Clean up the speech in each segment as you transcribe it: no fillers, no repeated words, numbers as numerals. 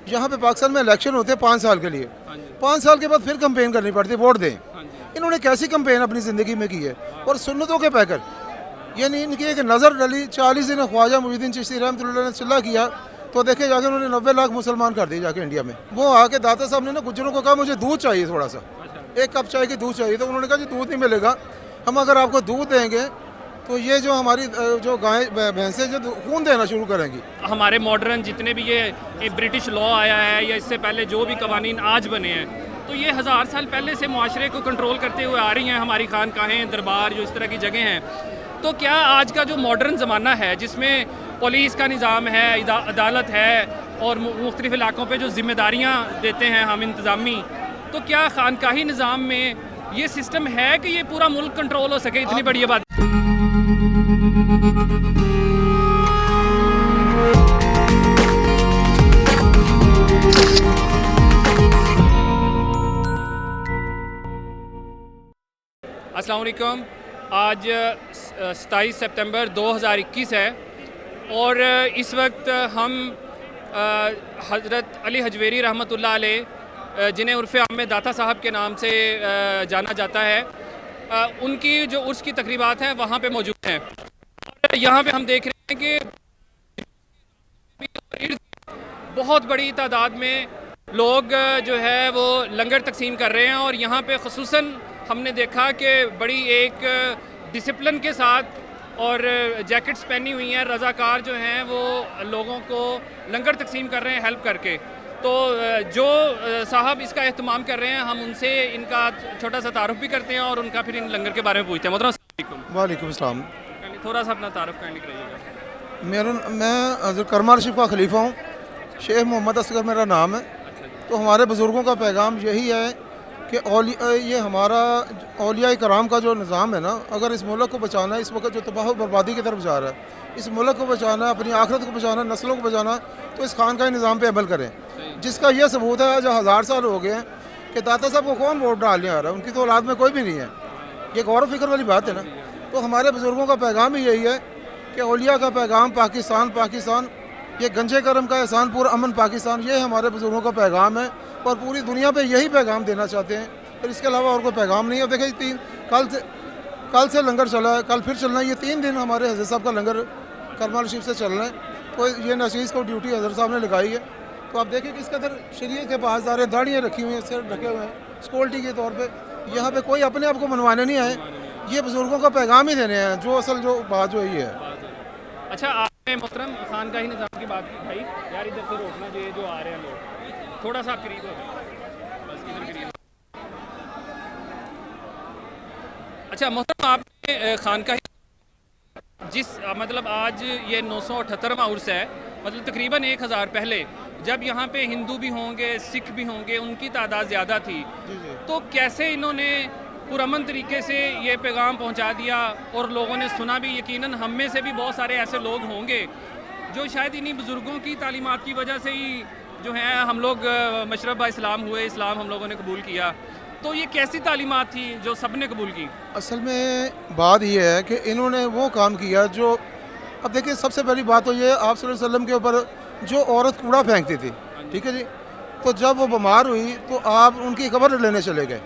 यहाँ पे पाकिस्तान में इलेक्शन होते हैं 5 साल के लिए, 5 साल के बाद फिर कंपेन करनी पड़ती है, वोट दें। इन्होंने कैसी कंपेन अपनी ज़िंदगी में की है, और सुन्नतों के पैकर, यानी इनकी एक नज़र डली 40 दिन ख्वाजा मुईनुद्दीन चिश्ती रहमतुल्लाह ने चिल्ला किया तो देखे जाके उन्होंने 90 लाख मुसलमान कर दिए जाके इंडिया में। वो आके दाता साहब ने ना गुज्जरों को कहा मुझे दूध चाहिए, थोड़ा सा 1 कप चाय की दूध चाहिए, तो उन्होंने कहा जी दूध नहीं मिलेगा, हम अगर आपको दूध देंगे तो ये जो हमारी जो गाय भैंसें जो खून देना शुरू करेंगी। हमारे मॉडर्न जितने भी ये ब्रिटिश लॉ आया है या इससे पहले जो भी कवानीन आज बने हैं, तो ये 1000 साल पहले से मुआशरे को कंट्रोल करते हुए आ रही हैं हमारी खानकाहें, दरबार, जो इस तरह की जगह हैं। तो क्या आज का जो मॉडर्न ज़माना है जिसमें पुलिस का निज़ाम है, अदालत है और मुख्तलिफ इलाकों पे जो जिम्मेदारियाँ देते हैं हम इंतज़ामी, तो क्या खानकाही निज़ाम में ये सिस्टम है कि ये पूरा मुल्क कंट्रोल हो सके? इतनी बड़ी बात। अस्सलाम वालेकुम। आज 27 सितंबर 2021 है और इस वक्त हम हज़रत अली हजवेरी रहमतुल्लाह अलैह, जिन्हें उर्फ़े आम में दाता साहब के नाम से जाना जाता है, उनकी जो उर्स की तकरीबात हैं वहाँ पे मौजूद हैं। और यहाँ पे हम देख रहे हैं कि बहुत बड़ी तादाद में लोग जो है वो लंगर तकसीम कर रहे हैं। और यहाँ पे ख़ुसूसन हमने देखा कि बड़ी एक डिसिप्लिन के साथ और जैकेट्स पहनी हुई हैं रज़ाकार जो हैं वो लोगों को लंगर तकसीम कर रहे हैं हेल्प करके। तो जो साहब इसका एहतमाम कर रहे हैं, हम उनसे इनका छोटा सा तारुफ भी करते हैं और उनका फिर इन लंगर के बारे में पूछते हैं। मोहतरम वालेकुम सलाम। थोड़ा सा अपना तारुफ करने कराइएगा। मैं हज़रत करमाल शिफ का खलीफा हूँ, शेख मोहम्मद असगर मेरा नाम है। तो हमारे बुज़ुर्गों का पैगाम यही है कि ये हमारा औलिया कराम का जो निज़ाम है ना, अगर इस मुल्क को बचाना है, इस वक्त जो तबाह बर्बादी की तरफ जा रहा है, इस मुल्क को बचाना, अपनी आखिरत को बचाना, नस्लों को बचाना, तो इस खानकाही निज़ाम पे अमल करें। जिसका ये सबूत है, आज 1000 साल हो गए हैं कि दाता साहब को कौन वोट डालने आ रहा है, उनकी तो औलाद में कोई भी नहीं है। ये गौर व फिक्र वाली बात है ना। तो हमारे बुज़ुर्गों का पैगाम ही यही है कि औलिया का पैगाम पाकिस्तान, पाकिस्तान, ये गंजे करम का एहसान, पूरा अमन पाकिस्तान, ये हमारे बुज़ुर्गों का पैगाम है और पूरी दुनिया पे यही पैगाम देना चाहते हैं। और इसके अलावा और कोई पैगाम नहीं है। देखिए कल से लंगर चला है, कल फिर चलना है, ये 3 दिन हमारे हज़रत साहब का लंगर करमाल शरीफ से चलना है। तो ये नशीस को ड्यूटी हज़रत साहब ने लगाई है। तो आप देखिए किस कदर शरीयत के पास सारे दाढ़ियाँ रखी हुई हैं, सिर ढके हुए हैं सिक्योरिटी के तौर पर। यहाँ पर कोई अपने आप को मनवाने नहीं आए, ये बुज़ुर्गों का पैगाम ही देने हैं। जो असल जो बात जो यही है। अच्छा, आपने मोहतरम खानकाही निज़ाम की बात की भाई, यार इधर से रोकना चाहिए जो आ रहे हैं लोग, थोड़ा सा करीब हो बस, इधर करीब। अच्छा मोहतरम, आपने खानकाही मतलब आज ये 978वां उर्स है, मतलब तकरीबन 1000 पहले जब यहाँ पे हिंदू भी होंगे, सिख भी होंगे, उनकी तादाद ज़्यादा थी, तो कैसे इन्होंने पुरअमन तरीके से ये पैगाम पहुंचा दिया और लोगों ने सुना भी। यकीनन हम में से भी बहुत सारे ऐसे लोग होंगे जो शायद इन्हीं बुज़ुर्गों की तालीमात की वजह से ही जो है हम लोग मशरब इस्लाम हुए, इस्लाम हम लोगों ने कबूल किया। तो ये कैसी तालीमात थी जो सब ने कबूल की? असल में बात यह है कि इन्होंने वो काम किया जो, अब देखिए सबसे पहली बात तो ये, आप सल्लल्लाहु अलैहि वसल्लम के ऊपर जो औरत कूड़ा फेंकती थी, ठीक है जी, तो जब वो बीमार हुई तो आप उनकी खबर लेने चले गए।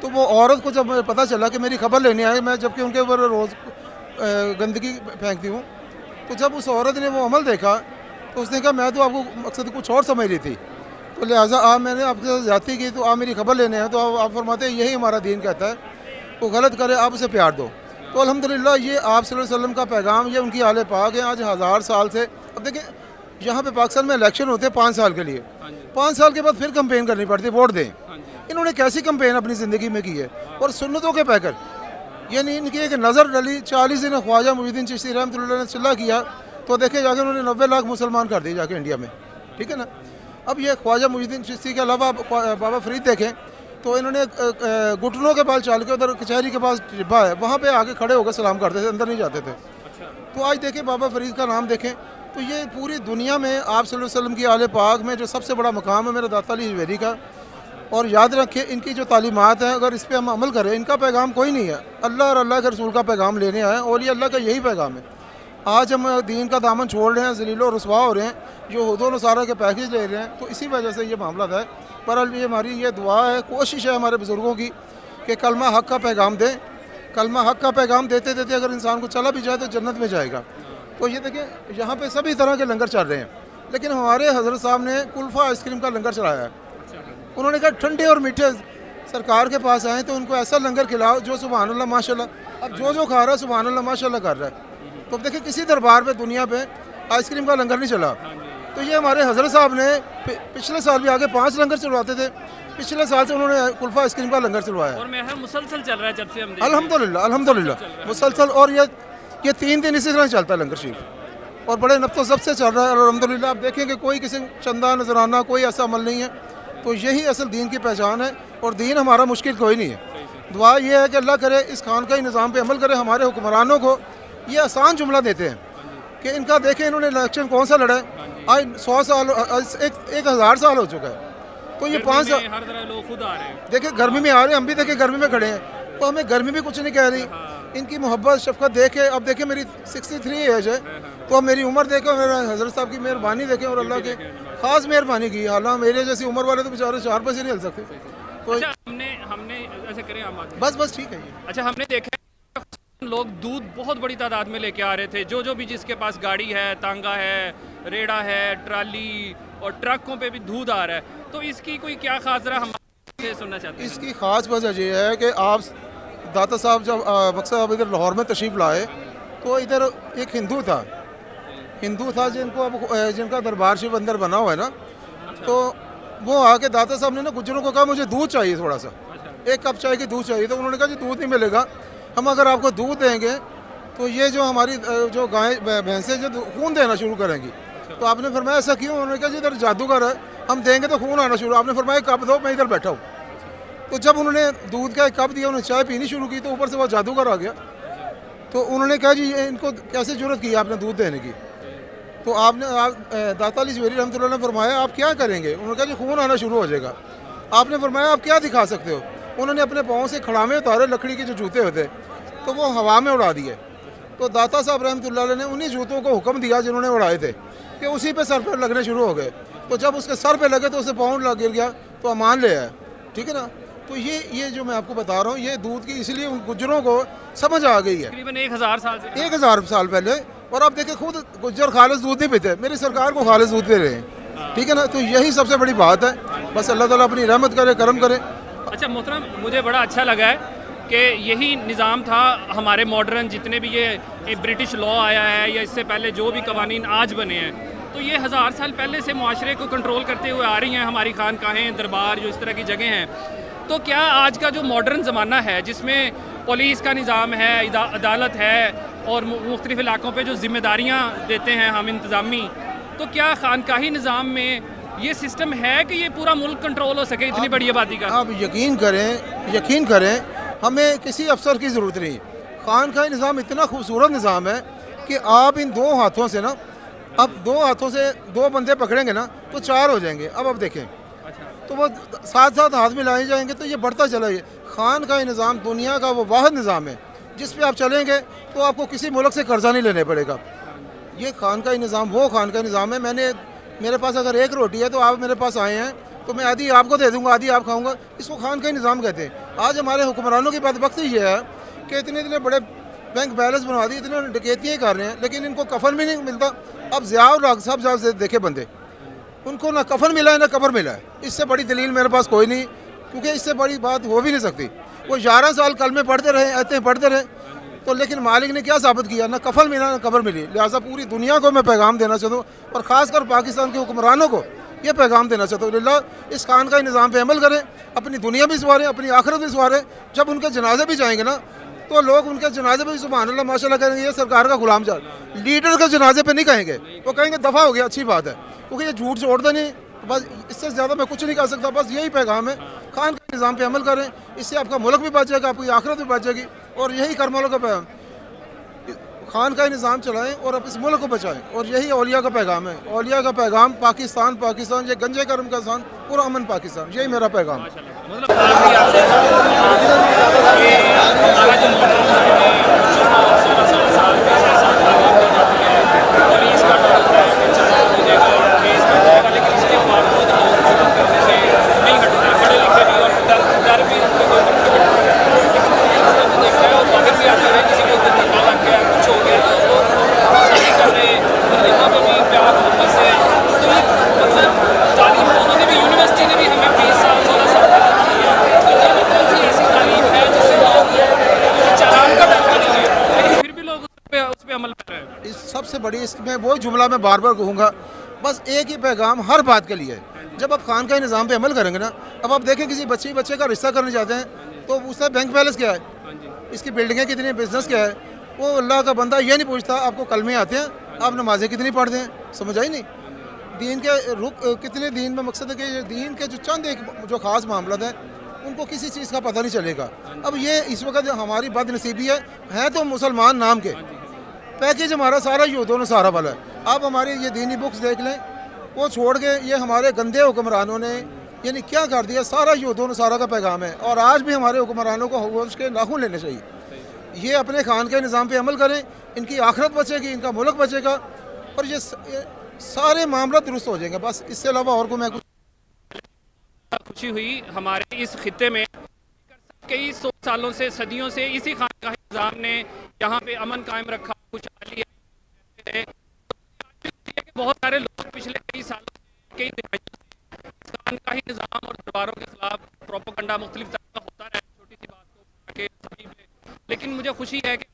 तो वो औरत को जब पता चला कि मेरी खबर लेने आए, मैं जबकि उनके ऊपर रोज़ गंदगी फेंकती हूँ, तो जब उस औरत ने वो अमल देखा तो उसने कहा मैं तो आपको मकसद कुछ और समझ रही थी, तो लिहाजा आप मैंने आपके साथ ज़्यादती की, तो आप मेरी खबर लेने आए। तो आप फरमाते हैं यही हमारा दीन कहता है, वो गलत करे आप उसे प्यार दो। तो अल्हम्दुलिल्लाह ये आप सल्लल्लाहु अलैहि वसल्लम का पैगाम, ये उनकी आले पाक है। आज 1000 साल से, अब देखिए यहाँ पे पाकिस्तान में इलेक्शन होते हैं 5 साल के लिए, 5 साल के बाद फिर कंपेन करनी पड़ती है, वोट दें। इन्होंने कैसी कंपेन अपनी ज़िंदगी में की है, और सुन्नतों के पैकर, यानी इनकी एक नज़र डली 40 दिन ख्वाजा मुईनुद्दीन चिश्ती रहमतुल्लाह ने चिल्ला किया तो देखे जाके उन्होंने 90 लाख मुसलमान कर दिए जाके इंडिया में, ठीक है ना। अब ये ख्वाजा मुईनुद्दीन चिश्ती के अलावा बाबा फरीद देखें तो इन्होंने घुटनों के बाल चाल के उधर कचहरी के पास डिब्बा है, वहाँ पे आके खड़े होकर सलाम करते थे, अंदर नहीं जाते थे। तो आज देखें बाबा फरीद का नाम देखें तो ये पूरी दुनिया में आप सल्लल्लाहु अलैहि वसल्लम की आले पाक में जो सबसे बड़ा मकाम है मेरे दाता अली हजवेरी का। और याद रखें इनकी जो तालीमात है, अगर इस पर हम अमल करें, इनका पैगाम कोई नहीं है, अल्लाह और अल्लाह के रसूल का पैगाम लेने आए, और ये अल्लाह का यही पैगाम है। आज हम दीन का दामन छोड़ रहे हैं, ज़लील और रुसवा हो रहे हैं, जो हुदूद नसारा के पैकेज ले रहे हैं, तो इसी वजह से ये मामला है। पर ये हमारी ये दुआ है, कोशिश है हमारे बुज़ुर्गों की कि कलमा हक़ का पैगाम दें। कलमा हक़ का पैगाम देते देते अगर इंसान को चला भी जाए तो जन्नत में जाएगा। तो ये देखिए यहाँ पे सभी तरह के लंगर चल रहे हैं, लेकिन हमारे हज़रत साहब ने कुल्फ़ा आइसक्रीम का लंगर चलाया है। उन्होंने कहा ठंडे और मीठे सरकार के पास आए तो उनको ऐसा लंगर खिलाओ जो सुभान अल्लाह माशाल्लाह, अब जो खा रहा है सुभान अल्लाह माशाल्लाह कर रहा है। तो अब देखिए किसी दरबार पे दुनिया पे आइसक्रीम का लंगर नहीं चला। तो ये हमारे हज़रत साहब ने पिछले साल भी आगे 5 लंगर चलवाते थे, पिछले साल से उन्होंने कुल्फ़ा आइसक्रीम का लंगर चलवाया। और मेरा मुसलसल चल रहा है जब से हम अल्हम्दुलिल्लाह अल्हम्दुलिल्लाह मुसलसल। और ये 3 दिन इसी तरह चलता है लंगर शरीफ, और बड़े नफ्तो सबसे चल रहा है अल्हम्दुलिल्लाह। आप देखेंगे कोई किसी चंदा नजराना कोई ऐसा अमल नहीं है। तो यही असल दीन की पहचान है, और दीन हमारा मुश्किल कोई नहीं है। दुआ ये है कि अल्लाह करे इस खानकाही निज़ाम पे अमल करे। हमारे हुक्मरानों को ये आसान जुमला देते हैं कि इनका देखें इन्होंने इलेक्शन कौन सा लड़ा है, आज 100 साल 1000 साल हो चुका है। तो ये 5 साल हर तरह लोग खुद आ रहे हैं, देखिए गर्मी में आ रहे हैं, हम भी देखे गर्मी में खड़े हैं, तो हमें गर्मी भी कुछ नहीं कह रही। इनकी मोहब्बत शफकत देखे, अब देखे मेरी 63 एज है, तो अब मेरी उम्र देखे, मेरा हज़रत साहब की मेहरबानी देखें और अल्लाह की ख़ास मेहरबानी की। हालांकि मेरे जैसी उम्र वाले तो बेचारे 4 पैसे नहीं हिल सकते। तो अच्छा हमने ऐसे करें हम आगे। बस ठीक है ये। अच्छा हमने देखा है लोग दूध बहुत बड़ी तादाद में लेके आ रहे थे, जो भी जिसके पास गाड़ी है, तांगा है, रेड़ा है, ट्राली और ट्रकों पे भी दूध आ रहा है। तो इसकी कोई क्या खास जरा हम सुनना चाहते हैं। इसकी ख़ास वजह ये है कि आप दाता साहब जब मकसद साहब इधर लाहौर में तशरीफ़ लाए तो इधर एक हिंदू था जिनको अब जिनका दरबार शिव अंदर बना हुआ है ना, तो वो आके दाता साहब ने ना गुज्जरों को कहा मुझे दूध चाहिए, थोड़ा सा 1 कप चाय की दूध चाहिए। तो उन्होंने कहा जी दूध नहीं मिलेगा, हम अगर आपको दूध देंगे तो ये जो हमारी जो गाय भैंसें जो खून देना शुरू करेंगी। तो आपने फरमाया ऐसा क्यों? उन्होंने कहा जी इधर जादूगर है, हम देंगे तो खून आना शुरू। आपने फरमाया कप दो, मैं इधर बैठा हूँ। तो जब उन्होंने दूध का 1 कप दिया, उन्होंने चाय पीनी शुरू की, तो ऊपर से वो जादूगर आ गया। तो उन्होंने कहा जी ये इनको कैसे जरूरत की आपने दूध देने की? तो आपने दाता अली ज़वेरी रहमतुल्लाह ने फरमाया आप क्या करेंगे? उन्होंने कहा जी खून आना शुरू हो जाएगा। आपने फरमाया आप क्या दिखा सकते हो? उन्होंने अपने पाँव से खड़ामे उतारे, लकड़ी के जो जूते होते तो वो हवा में उड़ा दिए। तो दाता साहब रहमतुल्लाह अलैह ने उन्हीं जूतों को हुक्म दिया जिन्होंने उड़ाए थे कि उसी पे सर पर लगने शुरू हो गए। तो जब उसके सर पे लगे तो उसे पाँव लग गिर गया, तो अमान ले आया। ठीक है ना? तो ये जो मैं आपको बता रहा हूँ, ये दूध की इसलिए उन गुज्जरों को समझ आ गई है तकरीबन 1000 साल से 1000 साल पहले। और आप देखिए खुद गुज्जर खालिस दूध नहीं पीते, मेरी सरकार को खालिस दूध दे रहे हैं। ठीक है ना? तो यही सबसे बड़ी बात है। बस अल्लाह ताला अपनी रहमत करे, करम करे। अच्छा मोहतरम, मुझे बड़ा अच्छा लगा है कि यही निज़ाम था हमारे मॉडर्न जितने भी ये ब्रिटिश लॉ आया है या इससे पहले जो भी कवानीन आज बने हैं, तो ये 1000 साल पहले से मुआशरे को कंट्रोल करते हुए आ रही हैं हमारी खानकाहें, दरबार, जो इस तरह की जगह हैं। तो क्या आज का जो मॉडर्न ज़माना है जिसमें पुलिस का निज़ाम है, अदालत है और मुख्तलिफ इलाकों पे जो जिम्मेदारियाँ देते हैं हम इंतज़ामी, तो क्या खानकाही निज़ाम में ये सिस्टम है कि ये पूरा मुल्क कंट्रोल हो सके इतनी बड़ी आबादी का? आप यकीन करें हमें किसी अफसर की ज़रूरत नहीं। खानकाही निज़ाम इतना खूबसूरत निज़ाम है कि आप इन 2 हाथों से ना, अब 2 हाथों से 2 बंदे पकड़ेंगे ना तो 4 हो जाएंगे। अब देखें तो वो साथ हाथ मिलाए जाएंगे तो ये बढ़ता चला। ये खानकाही निज़ाम दुनिया का वो वाहिद निज़ाम है जिस पे आप चलेंगे तो आपको किसी मुल्क से कर्जा नहीं लेने पड़ेगा। ये खानकाही निज़ाम वो खानकाही निज़ाम है। मेरे पास अगर 1 रोटी है तो आप मेरे पास आए हैं तो मैं आधी आपको दे दूंगा, आधी आप खाऊंगा। इसको खानकाही निज़ाम कहते हैं। आज हमारे हुक्मरानों की बदबख्ती ये है कि इतने बड़े बैंक बैलेंस बनवा दिए, इतने डकैतियाँ कर रहे हैं, लेकिन इनको कफन भी नहीं मिलता। अब ज़ियाउल साहब देखे बंदे, उनको ना कफन मिला है ना कब्र मिला है। इससे बड़ी दलील मेरे पास कोई नहीं, क्योंकि इससे बड़ी बात हो भी नहीं सकती। वो 11 साल कलमे पढ़ते रहे, आते पढ़ते रहे, तो लेकिन मालिक ने क्या साबित किया? ना कफन मिला ना कब्र मिली। लिहाजा पूरी दुनिया को मैं पैगाम देना चाहता हूँ, और ख़ासकर पाकिस्तान के हुक्मरानों को ये पैगाम देना चाहता हूँ, अल्लाह इस खानकाही निज़ाम पे अमल करें, अपनी दुनिया भी संवारें, अपनी आखिरत भी संवारें। जब उनके जनाजे भी जाएंगे ना तो लोग उनके जनाजे पे भी सुभान अल्लाह माशाल्लाह कहेंगे ये सरकार का गुलाम जा। लीडर के जनाजे पे नहीं कहेंगे, वो कहेंगे दफ़ा हो गया, अच्छी बात है, क्योंकि ये झूठ छोड़ते नहीं। बस इससे ज़्यादा मैं कुछ नहीं कह सकता। बस यही पैगाम है, खान के निज़ाम पे अमल करें, इससे आपका मुल्क भी बच जाएगा, आपकी आखिरत भी बच जाएगी। और यही करमौला का पैगाम, खान का निज़ाम चलाएं और अब इस मुल्क को बचाएं। और यही औलिया का पैगाम है। औलिया का पैगाम पाकिस्तान ये गंजे कर्म का स्थान, पूरा अमन पाकिस्तान, यही मेरा पैगाम है। मतलब मैं वही जुमला मैं बार बार कहूँगा, बस एक ही पैगाम हर बात के लिए है। जब आप खानका निज़ाम पे अमल करेंगे ना, अब आप देखें किसी बच्चे का रिश्ता करने जाते हैं तो उसका बैंक बैलेंस क्या है, इसकी बिल्डिंगें कितनी, बिजनेस क्या है, वो अल्लाह का बंदा ये नहीं पूछता आपको कलमे आते हैं, आप नमाजें कितनी पढ़ते हैं, समझ आई नहीं, दीन के रुख कितने दीन में, मकसद है कि ये दीन के जो चंद एक जो ख़ास मामला है उनको किसी चीज़ का पता नहीं चलेगा। अब ये इस वक्त हमारी बदनसीबी है तो मुसलमान नाम के, पैकेज हमारा सारा यूदों नसारा वाला है। आप हमारी ये दीनी बुक्स देख लें, वो छोड़ के ये हमारे गंदे हुक्मरानों ने यानी क्या कर दिया, सारा यूदों नसारा का पैगाम है। और आज भी हमारे हुक्मरानों को होश के नाखून लेने चाहिए, ये अपने खान के निज़ाम पे अमल करें, इनकी आखिरत बचेगी, इनका मुल्क बचेगा और ये सारे मामला दुरुस्त हो जाएंगे। बस इससे अलावा और को मैं कुछ खुशी हुई हमारे इस खित्ते में कई सौ सालों से, सदियों से इसी खानकाह निज़ाम ने यहाँ पे अमन कायम रखा, खुशहाली है। बहुत सारे लोग पिछले कई सालों से, कई दिहाइयों से इस खानकाही निज़ाम और दरबारों के खिलाफ प्रोपेगेंडा मुख्तलिफ तरह का होता रहा है, छोटी सी बात को के सभी पे। लेकिन मुझे खुशी है कि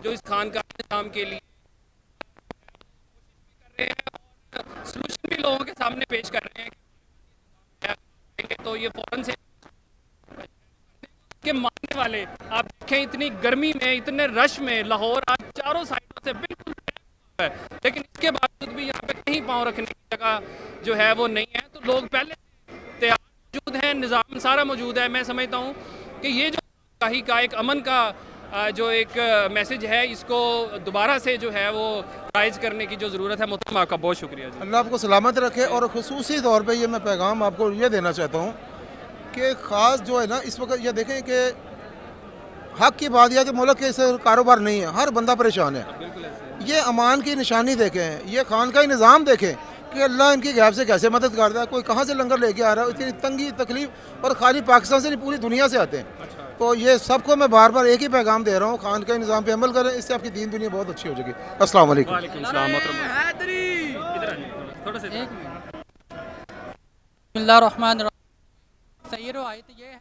जो इस खानकाही निज़ाम के लिए कर रहे हैं और सलूशन भी लोगों के सामने पेश कर रहे हैं तो ये फौरन से के मानने वाले, आप देखें इतनी गर्मी में, इतने रश में लाहौर आज चारों साइडों से बिल्कुल है, लेकिन इसके बावजूद भी यहाँ पे कहीं पाँव रखने की जगह जो है वो नहीं है। तो लोग पहले तैयार मौजूद हैं, निज़ाम सारा मौजूद है। मैं समझता हूँ कि ये जो कहीं का एक अमन का जो एक मैसेज है, इसको दोबारा से जो है वो राइज करने की जो ज़रूरत है। मोहतरम आपका बहुत शुक्रिया जी। अल्लाह आपको सलामत रखे। और ख़ुसूसी तौर पे ये मैं पैगाम आपको ये देना चाहता हूँ कि ख़ास जो है ना इस वक्त ये देखें कि हक़ की बात यह कि मुल्क के से कारोबार नहीं है, हर बंदा परेशान है। ये अमान की निशानी देखें, ये खान का ही निज़ाम देखें कि अल्लाह इनकी गैब से कैसे मदद करता है। कोई कहाँ से लंगर लेके आ रहा है, इतनी तंगी तकलीफ, और खाली पाकिस्तान से नहीं पूरी दुनिया से आते हैं। तो ये सबको मैं बार बार एक ही पैगाम दे रहा हूँ, खान के निज़ाम पे अमल करें, इससे आपकी दीन दुनिया बहुत अच्छी हो जाएगी। अस्सलाम वालेकुम। सही रवायत ये है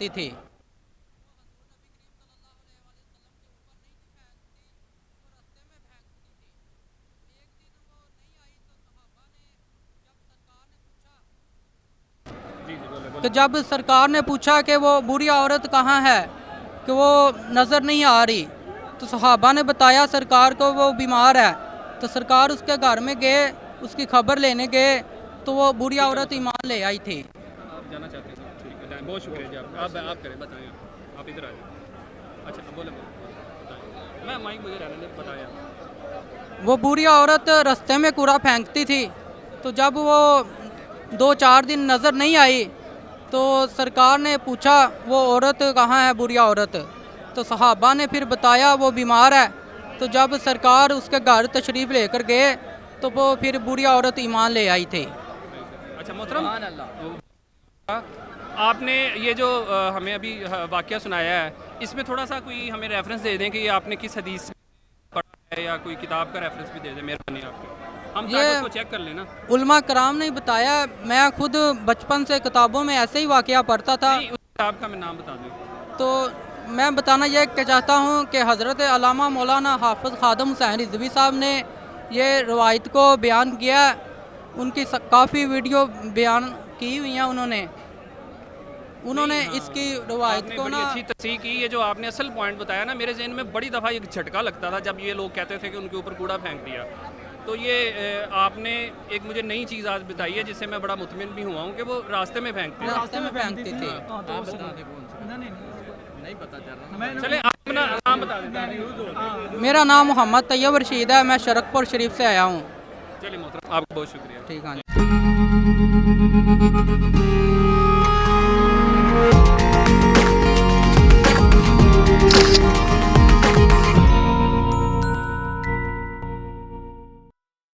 थी तो जब सरकार ने पूछा कि वो बूढ़ी औरत कहाँ है, कि वो नज़र नहीं आ रही, तो सहाबा ने बताया सरकार को वो बीमार है। तो सरकार उसके घर में गए, उसकी खबर लेने गए, तो वो बूढ़ी औरत ईमान ले आई थी। आप जाना चाहते हैं? ठीक है, बहुत शुक्रिया जी। आप करें, बताएं, आप इधर आइए। अच्छा बोले, बताएं। मैं माइक मुझे रहने दे, बताया। वो बूढ़ी औरत रास्ते में कूड़ा फेंकती थी, तो जब वो 2-4 दिन नज़र नहीं आई तो सरकार ने पूछा वो औरत कहाँ है, बूढ़ी औरत। तो सहाबा ने फिर बताया वो बीमार है। तो जब सरकार उसके घर तशरीफ़ लेकर गए तो वो फिर बूढ़ी औरत ईमान ले आई थी। अच्छा मोहतरम, आपने ये जो हमें अभी वाक़या सुनाया है, इसमें थोड़ा सा कोई हमें रेफरेंस दे दें कि ये आपने किस हदीस पढ़ा है, या कोई किताब का रेफरेंस भी दे दें, मेहरबानी आपकी, हम ये उसको चेक कर लेना। उलमा कराम ने बताया, मैं खुद बचपन से किताबों में ऐसे ही वाक़या पढ़ता था। उस किताब का मैं नाम बता दूँ तो मैं बताना यह चाहता हूँ कि हज़रत अल्लामा मौलाना हाफ़िज़ ख़ादम हुसैन रिज़वी साहब ने ये रवायत को बयान किया। उनकी काफ़ी वीडियो बयान की हुई हैं उन्होंने इसकी रवायत को ना अच्छी तस्सीह की। ये जो आपने असल पॉइंट बताया ना, मेरे जहन में बड़ी दफ़ा एक झटका लगता था जब ये लोग कहते थे कि उनके ऊपर कूड़ा फेंक दिया। तो ये आपने एक मुझे नई चीज़ आज बताई है जिससे मैं बड़ा मुतमिन भी हुआ हूँ कि वो रास्ते में फेंकते थे। नहीं पता चल रहा। चले आप अपना नाम बता दें। मेरा नाम मोहम्मद तैयब रशीद है, मैं शरकपुर शरीफ से आया हूँ। चलिए मोहतरम, आपका बहुत शुक्रिया। ठीक है।